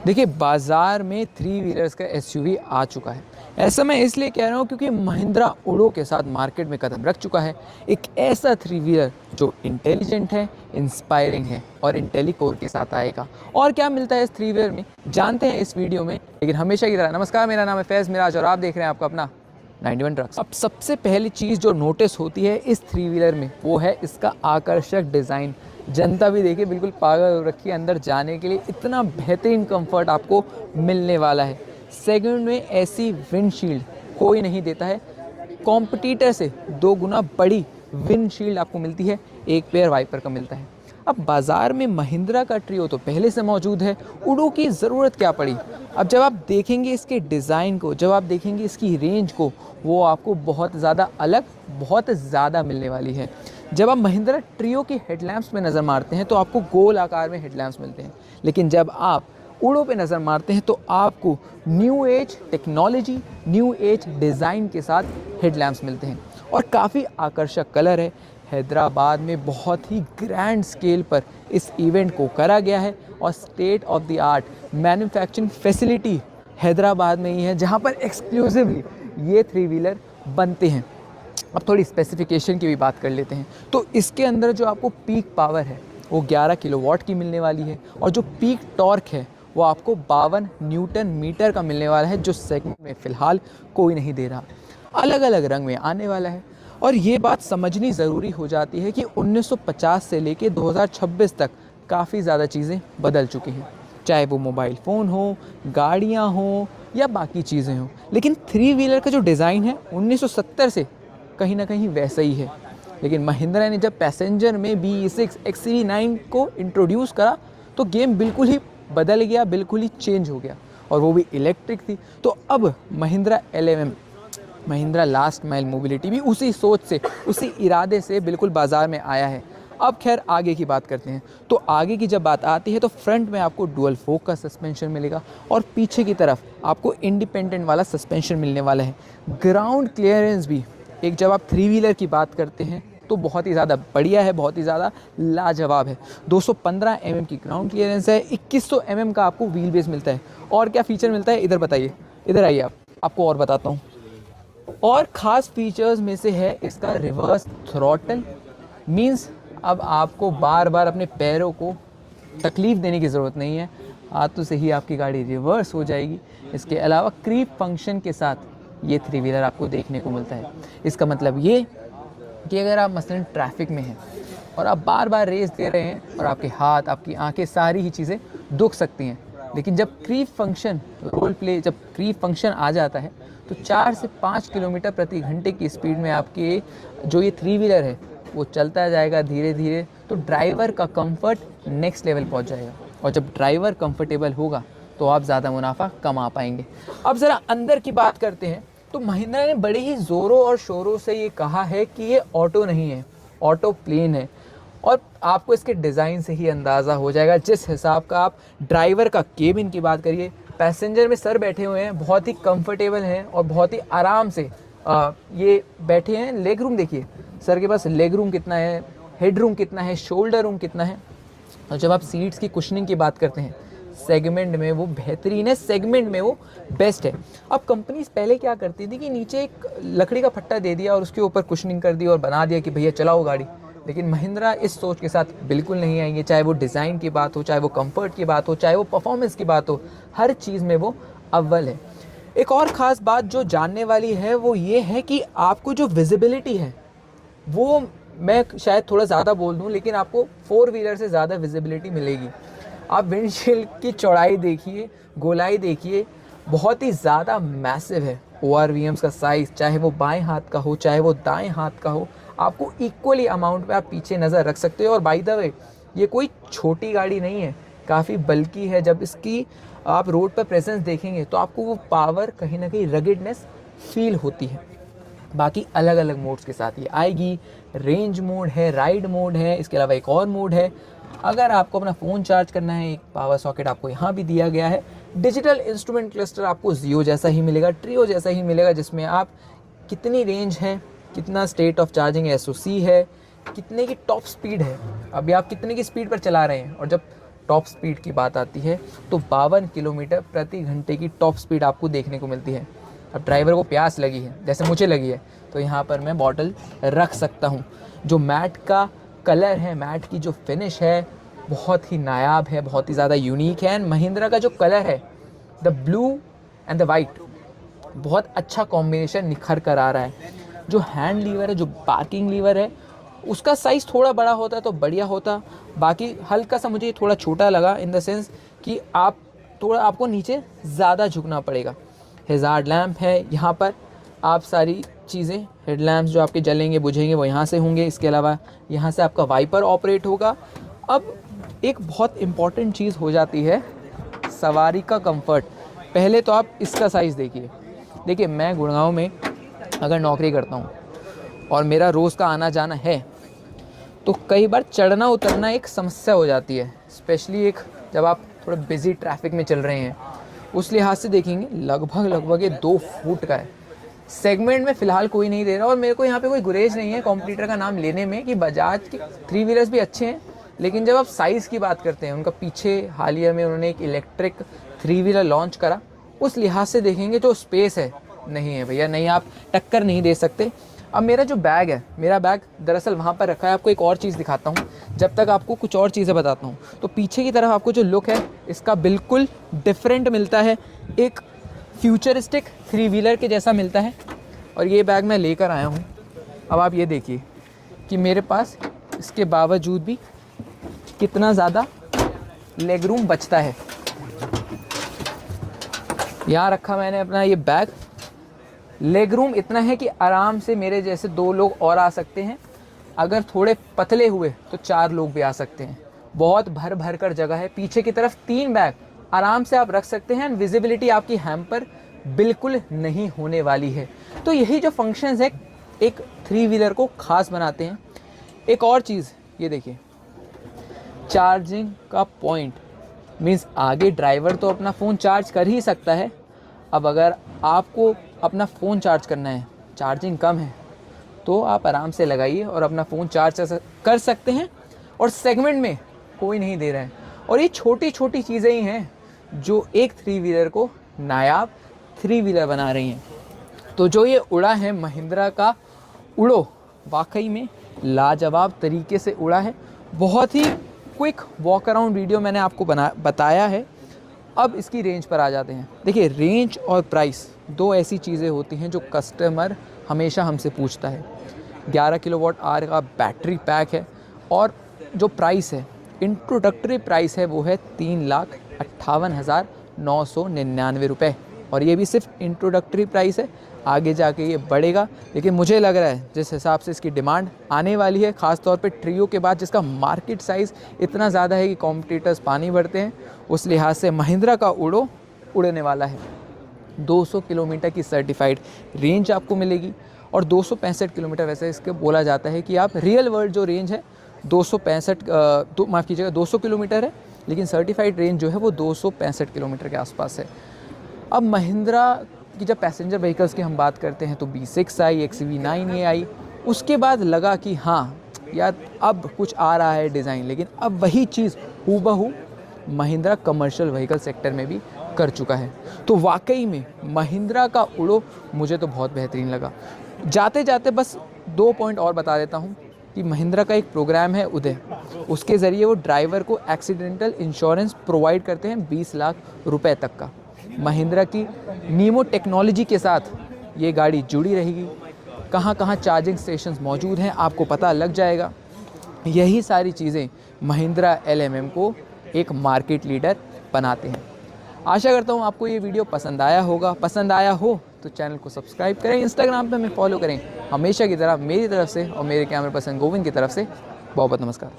देखिए, बाज़ार में थ्री व्हीलर्स का एसयूवी आ चुका है। ऐसा मैं इसलिए कह रहा हूँ क्योंकि महिंद्रा उड़ो के साथ मार्केट में कदम रख चुका है। एक ऐसा थ्री व्हीलर जो इंटेलिजेंट है, इंस्पायरिंग है और इंटेलीकोर के साथ आएगा। और क्या मिलता है इस थ्री व्हीलर में, जानते हैं इस वीडियो में। लेकिन हमेशा की तरह नमस्कार, मेरा नाम है फैज़ मिराज और आप देख रहे हैं आपका अपना 91 ट्रक्स। अब सबसे पहली चीज़ जो नोटिस होती है इस थ्री व्हीलर में, वो है इसका आकर्षक डिज़ाइन। जनता भी देखिए बिल्कुल पागल हो रखी है अंदर जाने के लिए, इतना बेहतरीन कंफर्ट आपको मिलने वाला है। सेगमेंट में ऐसी विंडशील्ड कोई नहीं देता है। कॉम्पिटिटर से 2 गुना बड़ी विंडशील्ड आपको मिलती है, एक पेयर वाइपर का मिलता है। अब बाज़ार में महिंद्रा का ट्रियो तो पहले से मौजूद है, उडो की ज़रूरत क्या पड़ी। अब जब आप देखेंगे इसके डिज़ाइन को, जब आप देखेंगे इसकी रेंज को, वो आपको बहुत ज़्यादा अलग, बहुत ज़्यादा मिलने वाली है। जब आप महिंद्रा ट्रियो की हेडलैम्प्स में नज़र मारते हैं तो आपको गोल आकार में हेडलैम्प्स मिलते हैं, लेकिन जब आप उड़ो पे नज़र मारते हैं तो आपको new age technology, new age design के साथ हेडलैम्प्स मिलते हैं और काफ़ी आकर्षक कलर है। हैदराबाद में बहुत ही ग्रैंड स्केल पर इस इवेंट को करा गया है और state of the art manufacturing facility Hyderabad में ही है, जहाँ पर एक्सक्लूसिवली ये थ्री व्हीलर बनते हैं। अब थोड़ी स्पेसिफिकेशन की भी बात कर लेते हैं। तो इसके अंदर जो आपको पीक पावर है वो 11 किलोवाट की मिलने वाली है और जो पीक टॉर्क है वो आपको 52 न्यूटन मीटर का मिलने वाला है, जो सेगमेंट में फ़िलहाल कोई नहीं दे रहा। अलग अलग रंग में आने वाला है और ये बात समझनी ज़रूरी हो जाती है कि 1950 से लेके 2026 तक काफ़ी ज़्यादा चीज़ें बदल चुकी हैं, चाहे वो मोबाइल फ़ोन हो, गाड़ियाँ हों या बाकी चीज़ें हों। लेकिन थ्री व्हीलर का जो डिज़ाइन है 1970 से कहीं ना कहीं वैसा ही है। लेकिन महिंद्रा ने जब पैसेंजर में BE6 XCV9 को इंट्रोड्यूस करा तो गेम बिल्कुल ही बदल गया, बिल्कुल ही चेंज हो गया, और वो भी इलेक्ट्रिक थी। तो अब Mahindra LMM, Mahindra last mile mobility भी उसी सोच से, उसी इरादे से बिल्कुल बाज़ार में आया है। अब खैर आगे की बात करते हैं। तो आगे की जब बात आती है तो फ्रंट में आपको डुअल फोक का सस्पेंशन मिलेगा और पीछे की तरफ आपको इंडिपेंडेंट वाला सस्पेंशन मिलने वाला है। ग्राउंड क्लियरेंस भी एक, जब आप थ्री व्हीलर की बात करते हैं तो बहुत ही ज़्यादा बढ़िया है, बहुत ही ज़्यादा लाजवाब है। 215 mm की ग्राउंड क्लियरेंस है, 2100 mm का आपको व्हील बेस मिलता है। और क्या फ़ीचर मिलता है, इधर बताइए, इधर आइए, आपको और बताता हूँ। और ख़ास फीचर्स में से है इसका रिवर्स थ्रॉटल। मींस अब आपको बार बार अपने पैरों को तकलीफ़ देने की ज़रूरत नहीं है, हाथों से ही आपकी गाड़ी रिवर्स हो जाएगी। इसके अलावा क्रीप फंक्शन के साथ ये थ्री व्हीलर आपको देखने को मिलता है। इसका मतलब ये कि अगर आप मसलन ट्रैफिक में हैं और आप बार बार रेस दे रहे हैं और आपके हाथ, आपकी आंखें, सारी ही चीज़ें दुख सकती हैं, लेकिन जब क्रीप फंक्शन रोल प्ले, जब क्रीप फंक्शन आ जाता है तो 4 से 5 किलोमीटर प्रति घंटे की स्पीड में आपके जो ये थ्री व्हीलर है वो चलता जाएगा धीरे धीरे। तो ड्राइवर का कंफर्ट नेक्स्ट लेवल पहुंच जाएगा, और जब ड्राइवर कंफर्टेबल होगा तो आप ज़्यादा मुनाफा कमा पाएंगे। अब ज़रा अंदर की बात करते हैं। तो महिंद्रा ने बड़े ही ज़ोरों और शोरों से ये कहा है कि ये ऑटो नहीं है, ऑटो प्लेन है। और आपको इसके डिज़ाइन से ही अंदाज़ा हो जाएगा, जिस हिसाब का आप ड्राइवर का केबिन की बात करिए, पैसेंजर में सर बैठे हुए हैं, बहुत ही कंफर्टेबल हैं और बहुत ही आराम से ये बैठे हैं। लेग रूम देखिए, सर के पास लेग रूम कितना है, हेड रूम कितना है, शोल्डर रूम कितना है। और जब आप सीट्स की कुशनिंग की बात करते हैं, सेगमेंट में वो बेहतरीन है, सेगमेंट में वो बेस्ट है। अब कंपनीज पहले क्या करती थी कि नीचे एक लकड़ी का फट्टा दे दिया और उसके ऊपर कुशनिंग कर दी और बना दिया कि भैया चलाओ गाड़ी। लेकिन महिंद्रा इस सोच के साथ बिल्कुल नहीं आएंगे, चाहे वो डिज़ाइन की बात हो, चाहे वो कंफर्ट की बात हो, चाहे वो परफॉर्मेंस की बात हो, हर चीज़ में वो अव्वल है। एक और ख़ास बात जो जानने वाली है वो ये है कि आपको जो विजिबिलिटी है वो, मैं शायद थोड़ा ज़्यादा बोल दूं, लेकिन आपको फोर व्हीलर से ज़्यादा विजिबिलिटी मिलेगी। आप विंडशील्ड की चौड़ाई देखिए, गोलाई देखिए, बहुत ही ज़्यादा मैसिव है। ORVMs का साइज़, चाहे वो बाएं हाथ का हो चाहे वो दाएं हाथ का हो, आपको इक्वली अमाउंट में आप पीछे नज़र रख सकते हो। और बाय द वे ये कोई छोटी गाड़ी नहीं है, काफ़ी बल्कि है। जब इसकी आप रोड पर प्रेजेंस देखेंगे तो आपको वो पावर, कहीं ना कहीं रगिडनेस फील होती है। बाकी अलग अलग मोड्स के साथ ये आएगी। रेंज मोड है, राइड मोड है, इसके अलावा एक और मोड है। अगर आपको अपना फ़ोन चार्ज करना है, एक पावर सॉकेट आपको यहाँ भी दिया गया है। डिजिटल इंस्ट्रूमेंट क्लस्टर आपको जियो जैसा ही मिलेगा, ट्रियो जैसा ही मिलेगा, जिसमें आप कितनी रेंज है, कितना स्टेट ऑफ चार्जिंग SOC है, कितने की टॉप स्पीड है, अभी आप कितने की स्पीड पर चला रहे हैं, और जब टॉप स्पीड की बात आती है तो 52 किलोमीटर प्रति घंटे की टॉप स्पीड आपको देखने को मिलती है। अब ड्राइवर को प्यास लगी है, जैसे मुझे लगी है, तो यहाँ पर मैं बॉटल रख सकता हूँ। जो मैट का कलर है, मैट की जो फिनिश है, बहुत ही नायाब है, बहुत ही ज़्यादा यूनिक है। एंड महिंद्रा का जो कलर है, the blue and the white, बहुत अच्छा कॉम्बिनेशन निखर कर आ रहा है। जो हैंड लीवर है, जो पार्किंग लीवर है, उसका साइज़ थोड़ा बड़ा होता तो बढ़िया होता। बाकी हल्का सा मुझे थोड़ा छोटा लगा इन द सेंस कि आपको नीचे ज़्यादा झुकना पड़ेगा। हेज़ार्ड लैम्प है यहाँ पर, आप सारी चीज़ें, हेडलैम्प्स जो आपके जलेंगे बुझेंगे वो यहाँ से होंगे। इसके अलावा यहाँ से आपका वाइपर ऑपरेट होगा। अब एक बहुत इम्पॉर्टेंट चीज़ हो जाती है सवारी का कंफर्ट। पहले तो आप इसका साइज़ देखिए, मैं गुड़गांव में अगर नौकरी करता हूँ और मेरा रोज़ का आना जाना है तो कई बार चढ़ना उतरना एक समस्या हो जाती है, स्पेशली जब आप थोड़े बिजी ट्रैफिक में चल रहे हैं। उस लिहाज से देखेंगे लगभग ये 2 फुट का है। सेगमेंट में फ़िलहाल कोई नहीं दे रहा और मेरे को यहाँ पे कोई गुरेज नहीं है कॉम्पिटिटर का नाम लेने में कि बजाज के 3 व्हीलर्स भी अच्छे हैं, लेकिन जब आप साइज़ की बात करते हैं, उनका पीछे हालिया में उन्होंने एक इलेक्ट्रिक 3 व्हीलर लॉन्च करा, उस लिहाज से देखेंगे जो स्पेस है, नहीं है भैया, नहीं, आप टक्कर नहीं दे सकते। अब मेरा जो बैग है, मेरा बैग दरअसल वहाँ पर रखा है। आपको एक और चीज़ दिखाता हूँ जब तक आपको कुछ और चीज़ें बताता हूँ। तो पीछे की तरफ आपको जो लुक है इसका बिल्कुल डिफरेंट मिलता है, एक फ्यूचरिस्टिक 3 व्हीलर के जैसा मिलता है। और ये बैग मैं लेकर आया हूँ। अब आप ये देखिए कि मेरे पास इसके बावजूद भी कितना ज़्यादा लेग रूम बचता है। यहाँ रखा मैंने अपना ये बैग, लेग रूम इतना है कि आराम से मेरे जैसे 2 लोग और आ सकते हैं। अगर थोड़े पतले हुए तो 4 लोग भी आ सकते हैं। बहुत भर कर जगह है। पीछे की तरफ 3 बैग आराम से आप रख सकते हैं। विजिबिलिटी आपकी हैम्पर बिल्कुल नहीं होने वाली है। तो यही जो फंक्शंस है एक 3 व्हीलर को खास बनाते हैं। एक और चीज़ ये देखिए, चार्जिंग का पॉइंट, मीन्स आगे ड्राइवर तो अपना फ़ोन चार्ज कर ही सकता है। अब अगर आपको अपना फ़ोन चार्ज करना है, चार्जिंग कम है, तो आप आराम से लगाइए और अपना फ़ोन चार्ज कर सकते हैं। और सेगमेंट में कोई नहीं दे रहा है। और ये छोटी छोटी चीज़ें ही हैं जो एक 3 व्हीलर को नायाब 3 व्हीलर बना रही हैं। तो जो ये उड़ा है महिंद्रा का उड़ो, वाकई में लाजवाब तरीके से उड़ा है। बहुत ही क्विक वॉक अराउंड वीडियो मैंने आपको बताया है। अब इसकी रेंज पर आ जाते हैं। देखिए, रेंज और प्राइस 2 ऐसी चीज़ें होती हैं जो कस्टमर हमेशा हमसे पूछता है। 11 किलोवाट आवर का बैटरी पैक है और जो प्राइस है, इंट्रोडक्टरी प्राइस है, वो है 3,58,999 रुपये। और ये भी सिर्फ इंट्रोडक्टरी प्राइस है, आगे जाके ये बढ़ेगा। लेकिन मुझे लग रहा है जिस हिसाब से इसकी डिमांड आने वाली है, ख़ास तौर पे ट्रियो के बाद जिसका मार्केट साइज़ इतना ज़्यादा है कि कॉम्पिटिटर्स पानी भरते हैं, उस लिहाज से महिंद्रा का उड़ो उड़ने वाला है। 200 किलोमीटर की सर्टिफाइड रेंज आपको मिलेगी और 265 किलोमीटर, वैसे इसके बोला जाता है कि आप रियल वर्ल्ड जो रेंज है 200 किलोमीटर है, लेकिन सर्टिफाइड रेंज जो है वो 265 किलोमीटर के आसपास है। अब महिंद्रा की जब पैसेंजर व्हीकल्स की हम बात करते हैं तो B6 आई, XUV9 आई, उसके बाद लगा कि हाँ यार अब कुछ आ रहा है डिज़ाइन, लेकिन अब वही चीज़ हूबहू महिंद्रा कमर्शियल व्हीकल सेक्टर में भी कर चुका है। तो वाकई में महिंद्रा का उड़ो मुझे तो बहुत बेहतरीन लगा। जाते जाते बस 2 पॉइंट और बता देता हूँ कि महिंद्रा का एक प्रोग्राम है उदय, उसके ज़रिए वो ड्राइवर को एक्सीडेंटल इंश्योरेंस प्रोवाइड करते हैं 20 लाख रुपए तक का। महिंद्रा की नीमो टेक्नोलॉजी के साथ ये गाड़ी जुड़ी रहेगी। कहाँ कहाँ चार्जिंग स्टेशंस मौजूद हैं आपको पता लग जाएगा। यही सारी चीज़ें महिंद्रा LMM को एक मार्केट लीडर बनाते हैं। आशा करता हूँ आपको ये वीडियो पसंद आया होगा। पसंद आया हो तो चैनल को सब्सक्राइब करें, इंस्टाग्राम पे हमें फॉलो करें। हमेशा की तरह मेरी तरफ से और मेरे कैमरा पर्सन गोविंद की तरफ से बहुत बहुत नमस्कार।